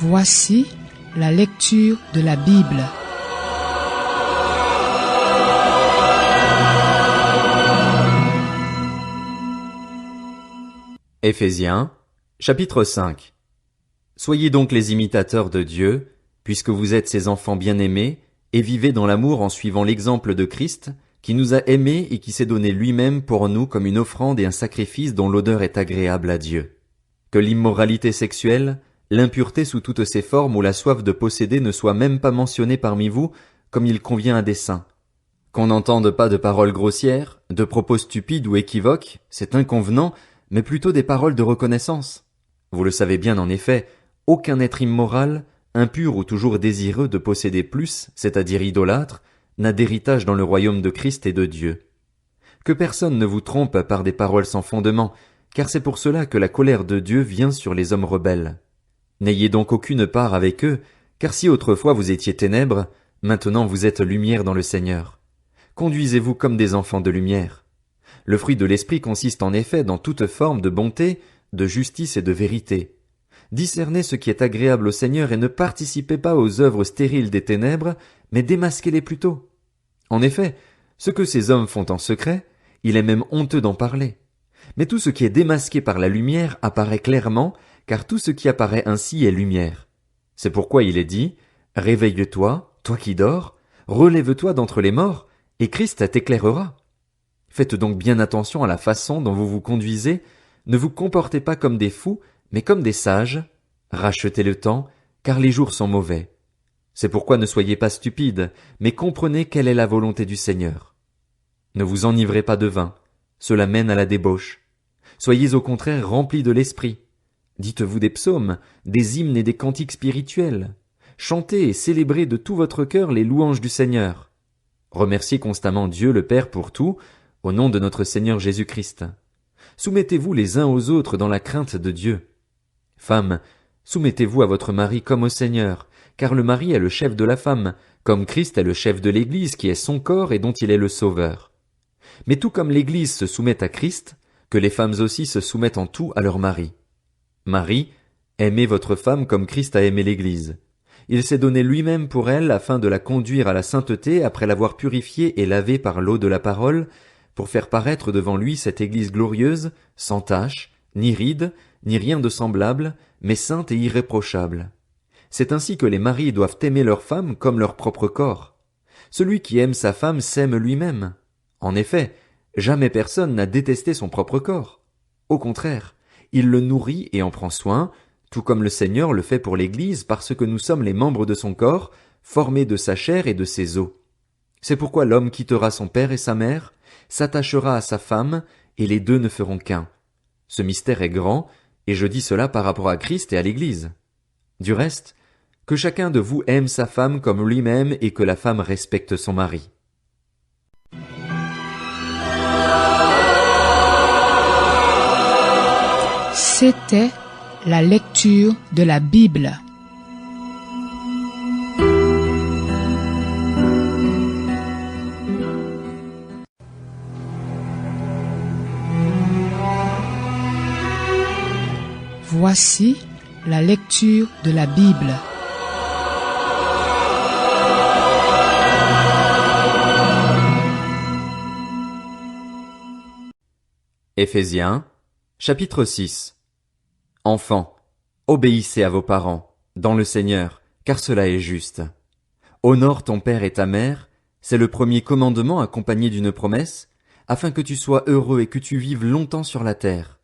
Voici la lecture de la Bible. Éphésiens, chapitre 5. Soyez donc les imitateurs de Dieu, puisque vous êtes ses enfants bien-aimés, et vivez dans l'amour en suivant l'exemple de Christ, qui nous a aimés et qui s'est donné lui-même pour nous comme une offrande et un sacrifice dont l'odeur est agréable à Dieu. Que l'immoralité sexuelle, l'impureté sous toutes ses formes ou la soif de posséder ne soient même pas mentionnées parmi vous, comme il convient à des saints. Qu'on n'entende pas de paroles grossières, de propos stupides ou équivoques, c'est inconvenant, mais plutôt des paroles de reconnaissance. Vous le savez bien en effet, aucun être immoral, impur ou toujours désireux de posséder plus, c'est-à-dire idolâtre, n'a d'héritage dans le royaume de Christ et de Dieu. Que personne ne vous trompe par des paroles sans fondement, car c'est pour cela que la colère de Dieu vient sur les hommes rebelles. N'ayez donc aucune part avec eux, car si autrefois vous étiez ténèbres, maintenant vous êtes lumière dans le Seigneur. Conduisez-vous comme des enfants de lumière. Le fruit de l'esprit consiste en effet dans toute forme de bonté, de justice et de vérité. Discernez ce qui est agréable au Seigneur et ne participez pas aux œuvres stériles des ténèbres, mais démasquez-les plutôt. En effet, ce que ces hommes font en secret, il est même honteux d'en parler. Mais tout ce qui est démasqué par la lumière apparaît clairement, car tout ce qui apparaît ainsi est lumière. C'est pourquoi il est dit, « Réveille-toi, toi qui dors, relève-toi d'entre les morts, et Christ t'éclairera. » Faites donc bien attention à la façon dont vous vous conduisez, ne vous comportez pas comme des fous, mais comme des sages. Rachetez le temps, car les jours sont mauvais. C'est pourquoi ne soyez pas stupides, mais comprenez quelle est la volonté du Seigneur. Ne vous enivrez pas de vin, cela mène à la débauche. Soyez au contraire remplis de l'esprit. Dites-vous des psaumes, des hymnes et des cantiques spirituels. Chantez et célébrez de tout votre cœur les louanges du Seigneur. Remerciez constamment Dieu le Père pour tout, au nom de notre Seigneur Jésus-Christ. Soumettez-vous les uns aux autres dans la crainte de Dieu. Femmes, soumettez-vous à votre mari comme au Seigneur, car le mari est le chef de la femme, comme Christ est le chef de l'Église qui est son corps et dont il est le sauveur. Mais tout comme l'Église se soumet à Christ, que les femmes aussi se soumettent en tout à leur mari. Marie, aimez votre femme comme Christ a aimé l'Église. Il s'est donné lui-même pour elle afin de la conduire à la sainteté après l'avoir purifiée et lavée par l'eau de la parole, pour faire paraître devant lui cette Église glorieuse, sans tache, ni ride, ni rien de semblable, mais sainte et irréprochable. C'est ainsi que les maris doivent aimer leur femme comme leur propre corps. Celui qui aime sa femme s'aime lui-même. En effet, jamais personne n'a détesté son propre corps. Au contraire, il le nourrit et en prend soin, tout comme le Seigneur le fait pour l'Église parce que nous sommes les membres de son corps, formés de sa chair et de ses os. C'est pourquoi l'homme quittera son père et sa mère, s'attachera à sa femme, et les deux ne feront qu'un. Ce mystère est grand, et je dis cela par rapport à Christ et à l'Église. Du reste, que chacun de vous aime sa femme comme lui-même et que la femme respecte son mari. C'était la lecture de la Bible. Voici la lecture de la Bible. Éphésiens, chapitre 6. Enfants, obéissez à vos parents, dans le Seigneur, car cela est juste. Honore ton père et ta mère, c'est le premier commandement accompagné d'une promesse, afin que tu sois heureux et que tu vives longtemps sur la terre.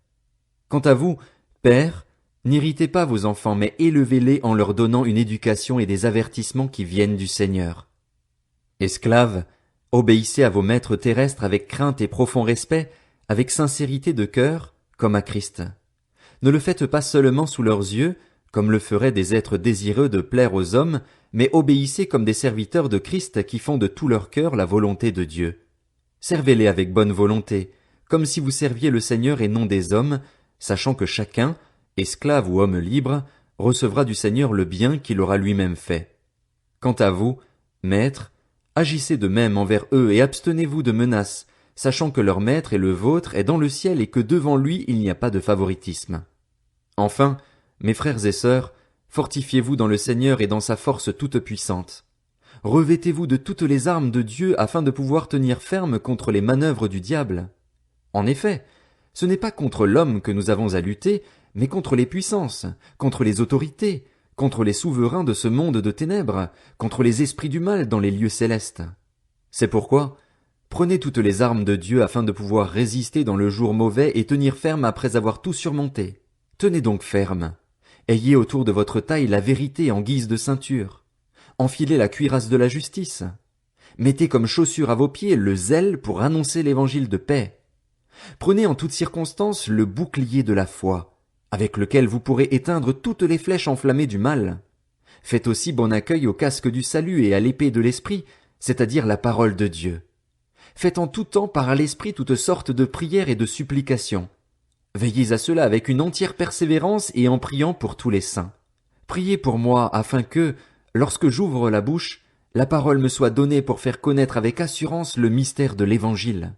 Quant à vous, pères, n'irritez pas vos enfants, mais élevez-les en leur donnant une éducation et des avertissements qui viennent du Seigneur. Esclaves, obéissez à vos maîtres terrestres avec crainte et profond respect, avec sincérité de cœur, comme à Christ. Ne le faites pas seulement sous leurs yeux, comme le feraient des êtres désireux de plaire aux hommes, mais obéissez comme des serviteurs de Christ qui font de tout leur cœur la volonté de Dieu. Servez-les avec bonne volonté, comme si vous serviez le Seigneur et non des hommes, sachant que chacun, esclave ou homme libre, recevra du Seigneur le bien qu'il aura lui-même fait. Quant à vous, maîtres, agissez de même envers eux et abstenez-vous de menaces, sachant que leur maître et le vôtre est dans le ciel et que devant lui il n'y a pas de favoritisme. Enfin, mes frères et sœurs, Fortifiez-vous dans le Seigneur et dans sa force toute puissante. Revêtez-vous de toutes les armes de Dieu afin de pouvoir tenir ferme contre les manœuvres du diable. En effet, ce n'est pas contre l'homme que nous avons à lutter, mais contre les puissances, contre les autorités, contre les souverains de ce monde de ténèbres, contre les esprits du mal dans les lieux célestes. C'est pourquoi, prenez toutes les armes de Dieu afin de pouvoir résister dans le jour mauvais et tenir ferme après avoir tout surmonté. Tenez donc ferme. Ayez autour de votre taille la vérité en guise de ceinture. Enfilez la cuirasse de la justice. Mettez comme chaussure à vos pieds le zèle pour annoncer l'évangile de paix. Prenez en toutes circonstances le bouclier de la foi, avec lequel vous pourrez éteindre toutes les flèches enflammées du mal. Faites aussi bon accueil au casque du salut et à l'épée de l'esprit, c'est-à-dire la parole de Dieu. Faites en tout temps par l'esprit toutes sortes de prières et de supplications. Veillez à cela avec une entière persévérance et en priant pour tous les saints. Priez pour moi afin que, lorsque j'ouvre la bouche, la parole me soit donnée pour faire connaître avec assurance le mystère de l'Évangile.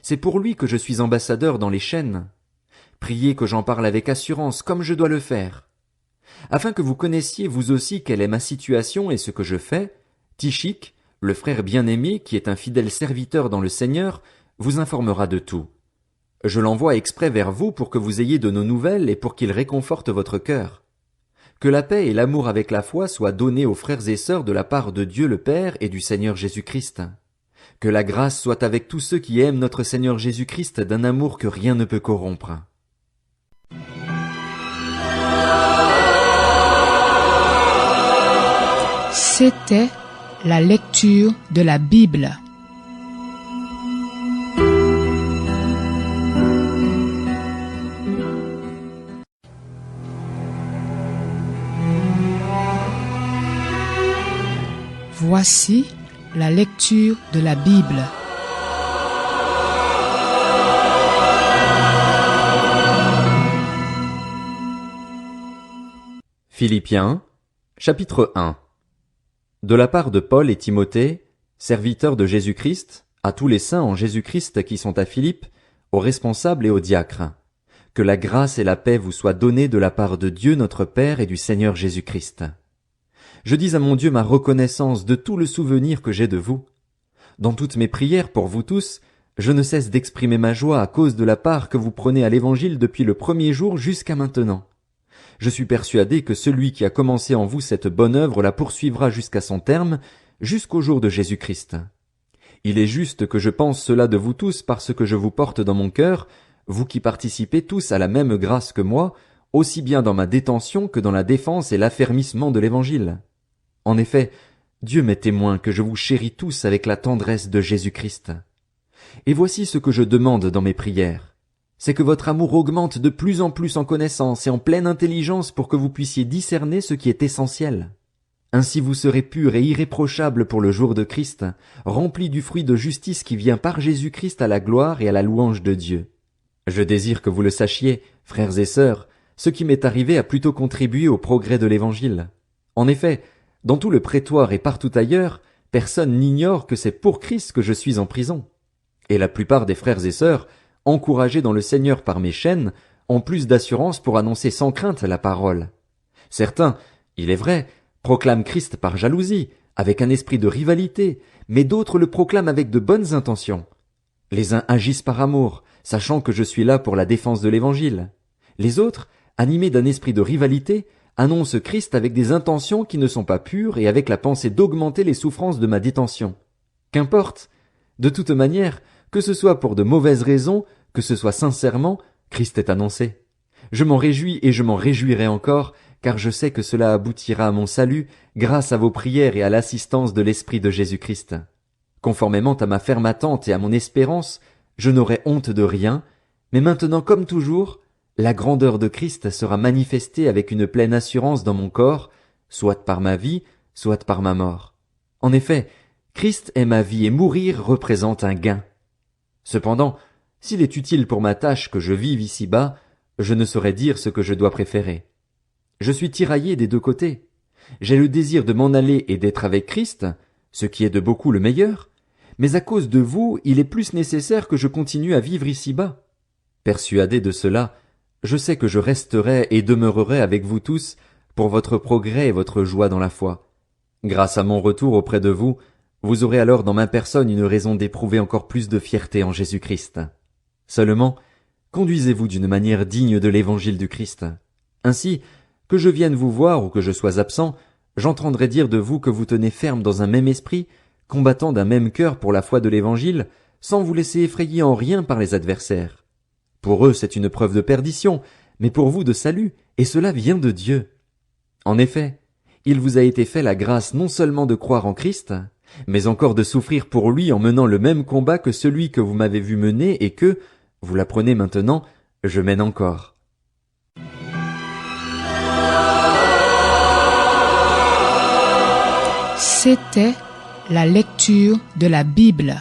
C'est pour lui que je suis ambassadeur dans les chaînes. Priez que j'en parle avec assurance comme je dois le faire. Afin que vous connaissiez vous aussi quelle est ma situation et ce que je fais, Tychik, le frère bien-aimé qui est un fidèle serviteur dans le Seigneur, vous informera de tout. Je l'envoie exprès vers vous pour que vous ayez de nos nouvelles et pour qu'il réconforte votre cœur. Que la paix et l'amour avec la foi soient donnés aux frères et sœurs de la part de Dieu le Père et du Seigneur Jésus-Christ. Que la grâce soit avec tous ceux qui aiment notre Seigneur Jésus-Christ d'un amour que rien ne peut corrompre. C'était la lecture de la Bible. Voici la lecture de la Bible. Philippiens, chapitre 1. De la part de Paul et Timothée, serviteurs de Jésus-Christ, à tous les saints en Jésus-Christ qui sont à Philippe, aux responsables et aux diacres, que la grâce et la paix vous soient données de la part de Dieu notre Père et du Seigneur Jésus-Christ. Je dis à mon Dieu ma reconnaissance de tout le souvenir que j'ai de vous. Dans toutes mes prières pour vous tous, je ne cesse d'exprimer ma joie à cause de la part que vous prenez à l'Évangile depuis le premier jour jusqu'à maintenant. Je suis persuadé que celui qui a commencé en vous cette bonne œuvre la poursuivra jusqu'à son terme, jusqu'au jour de Jésus-Christ. Il est juste que je pense cela de vous tous parce que je vous porte dans mon cœur, vous qui participez tous à la même grâce que moi, aussi bien dans ma détention que dans la défense et l'affermissement de l'Évangile. En effet, Dieu m'est témoin que je vous chéris tous avec la tendresse de Jésus-Christ. Et voici ce que je demande dans mes prières. C'est que votre amour augmente de plus en plus en connaissance et en pleine intelligence pour que vous puissiez discerner ce qui est essentiel. Ainsi vous serez purs et irréprochables pour le jour de Christ, remplis du fruit de justice qui vient par Jésus-Christ à la gloire et à la louange de Dieu. Je désire que vous le sachiez, frères et sœurs, ce qui m'est arrivé a plutôt contribué au progrès de l'Évangile. En effet, dans tout le prétoire et partout ailleurs, personne n'ignore que c'est pour Christ que je suis en prison. Et la plupart des frères et sœurs, encouragés dans le Seigneur par mes chaînes, ont plus d'assurance pour annoncer sans crainte la parole. Certains, il est vrai, proclament Christ par jalousie, avec un esprit de rivalité, mais d'autres le proclament avec de bonnes intentions. Les uns agissent par amour, sachant que je suis là pour la défense de l'Évangile. Les autres, animés d'un esprit de rivalité, annonce Christ avec des intentions qui ne sont pas pures et avec la pensée d'augmenter les souffrances de ma détention. Qu'importe. De toute manière, que ce soit pour de mauvaises raisons, que ce soit sincèrement, Christ est annoncé. Je m'en réjouis et je m'en réjouirai encore, car je sais que cela aboutira à mon salut grâce à vos prières et à l'assistance de l'Esprit de Jésus-Christ. Conformément à ma ferme attente et à mon espérance, je n'aurai honte de rien, mais maintenant comme toujours, la grandeur de Christ sera manifestée avec une pleine assurance dans mon corps, soit par ma vie, soit par ma mort. En effet, Christ est ma vie et mourir représente un gain. Cependant, s'il est utile pour ma tâche que je vive ici-bas, je ne saurais dire ce que je dois préférer. Je suis tiraillé des deux côtés. J'ai le désir de m'en aller et d'être avec Christ, ce qui est de beaucoup le meilleur, mais à cause de vous, il est plus nécessaire que je continue à vivre ici-bas. Persuadé de cela, je sais que je resterai et demeurerai avec vous tous, pour votre progrès et votre joie dans la foi. Grâce à mon retour auprès de vous, vous aurez alors dans ma personne une raison d'éprouver encore plus de fierté en Jésus-Christ. Seulement, conduisez-vous d'une manière digne de l'évangile du Christ. Ainsi, que je vienne vous voir ou que je sois absent, j'entendrai dire de vous que vous tenez ferme dans un même esprit, combattant d'un même cœur pour la foi de l'évangile, sans vous laisser effrayer en rien par les adversaires. Pour eux, c'est une preuve de perdition, mais pour vous de salut, et cela vient de Dieu. En effet, il vous a été fait la grâce non seulement de croire en Christ, mais encore de souffrir pour lui en menant le même combat que celui que vous m'avez vu mener et que, vous l'apprenez maintenant, je mène encore. C'était la lecture de la Bible.